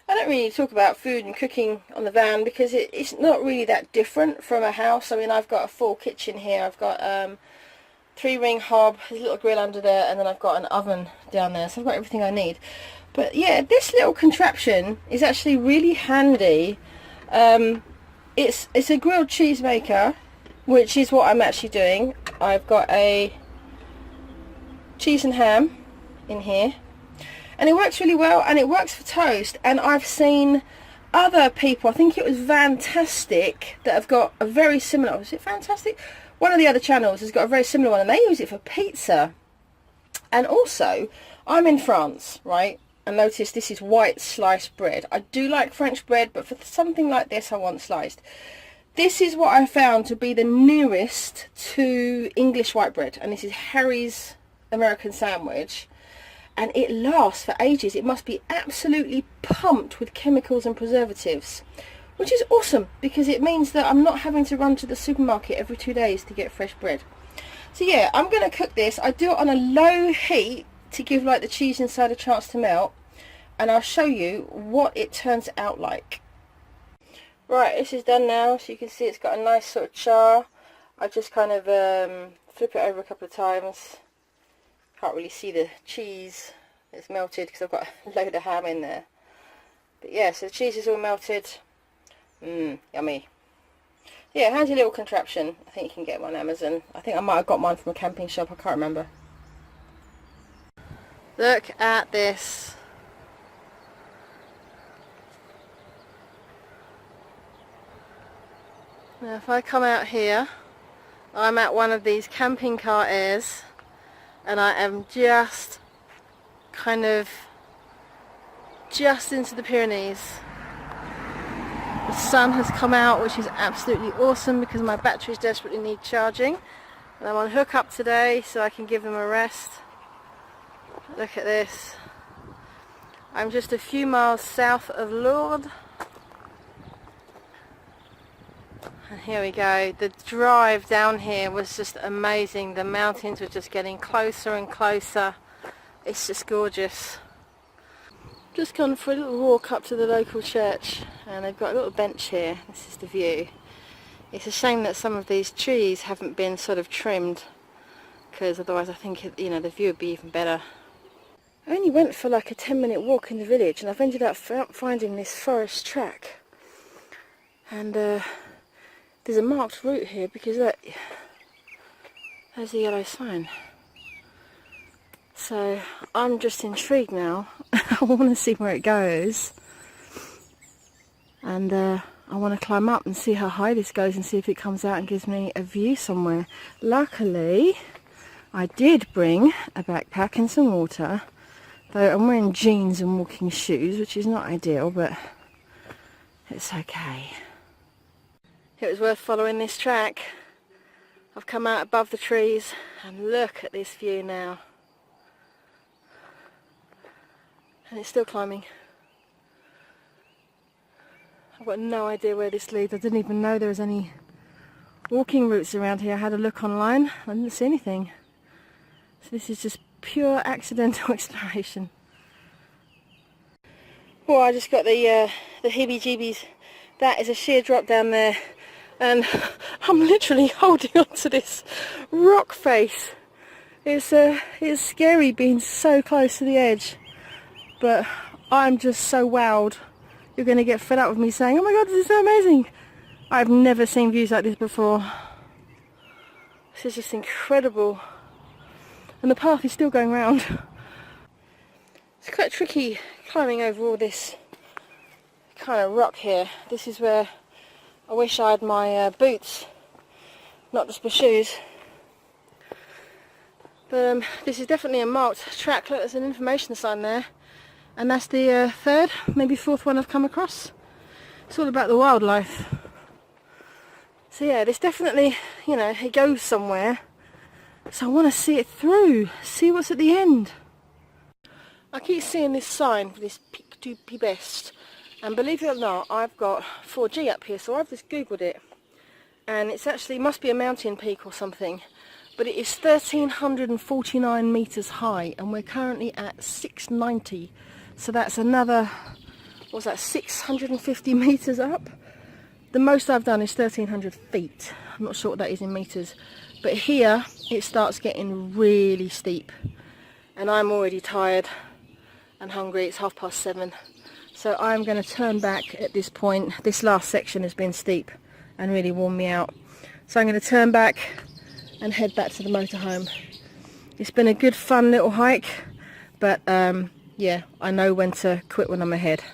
I don't really talk about food and cooking on the van because it's not really that different from a house. I mean, I've got a full kitchen here. I've got 3-ring hob, there's a little grill under there, and then I've got an oven down there, so I've got everything I need. But yeah, this little contraption is actually really handy. It's a grilled cheese maker, which is what I'm actually doing. I've got a cheese and ham in here, and it works really well, and it works for toast. And I've seen other people, I think it was Fantastic, that have got a very similar, was it Fantastic? One of the other channels has got a very similar one, and they use it for pizza. And also, I'm in France, right? And notice this is white sliced bread. I do like French bread, but for something like this I want sliced. This is what I found to be the nearest to English white bread, and this is Harry's American sandwich, and it lasts for ages. It must be absolutely pumped with chemicals and preservatives, which is awesome because it means that I'm not having to run to the supermarket every 2 days to get fresh bread. So yeah, I'm going to cook this. I do it on a low heat to give like the cheese inside a chance to melt, and I'll show you what it turns out like. Right, this is done now, so you can see it's got a nice sort of char. I just kind of flip it over a couple of times. Can't really see the cheese. It's melted because I've got a load of ham in there. But yeah, so the cheese is all melted. Yummy. Yeah, handy little contraption. I think you can get one on Amazon. I think I might have got mine from a camping shop, I can't remember. Look at this. Now if I come out here, I'm at one of these camping car airs, and I am just kind of just into the Pyrenees. The sun has come out, which is absolutely awesome because my batteries desperately need charging, and I'm on hookup today so I can give them a rest. Look at this. I'm just a few miles south of Lourdes, and here we go. The drive down here was just amazing. The mountains were just getting closer and closer. It's just gorgeous. Just gone for a little walk up to the local church, and they've got a little bench here. This is the view. It's a shame that some of these trees haven't been sort of trimmed, because otherwise I think the view would be even better. I only went for like a 10-minute walk in the village, and I've ended up finding this forest track, and there's a marked route here because look, there's the yellow sign. So I'm just intrigued now. I want to see where it goes, and I want to climb up and see how high this goes and see if it comes out and gives me a view somewhere. Luckily I did bring a backpack and some water, though I'm wearing jeans and walking shoes, which is not ideal, but it's okay. It was worth following this track. I've come out above the trees and look at this view now. And it's still climbing. I've got no idea where this leads. I didn't even know there was any walking routes around here. I had a look online. I didn't see anything. So this is just pure accidental exploration. Well, I just got the heebie-jeebies. That is a sheer drop down there, and I'm literally holding on to this rock face. It's scary being so close to the edge, but I'm just so wowed. You're going to get fed up with me saying, oh my god, this is so amazing. I've never seen views like this before. This is just incredible. And the path is still going round. It's quite tricky climbing over all this kind of rock here. This is where I wish I had my boots, not just my shoes. But this is definitely a marked track. Look, there's an information sign there, and that's the third, maybe fourth one I've come across. It's all about the wildlife. So yeah, this definitely, it goes somewhere. So I want to see it through, see what's at the end. I keep seeing this sign for this Pic du Pibest, and believe it or not, I've got 4G up here, so I've just googled it, and it's actually, must be a mountain peak or something, but it is 1,349 meters high, and we're currently at 690, so that's another what's that, 650 meters up. The most I've done is 1300 feet. I'm not sure what that is in meters, but here it starts getting really steep and I'm already tired and hungry. It's 7:30, so I'm going to turn back at this point. This last section has been steep and really worn me out, so I'm going to turn back and head back to the motorhome. It's been a good fun little hike, but yeah, I know when to quit when I'm ahead.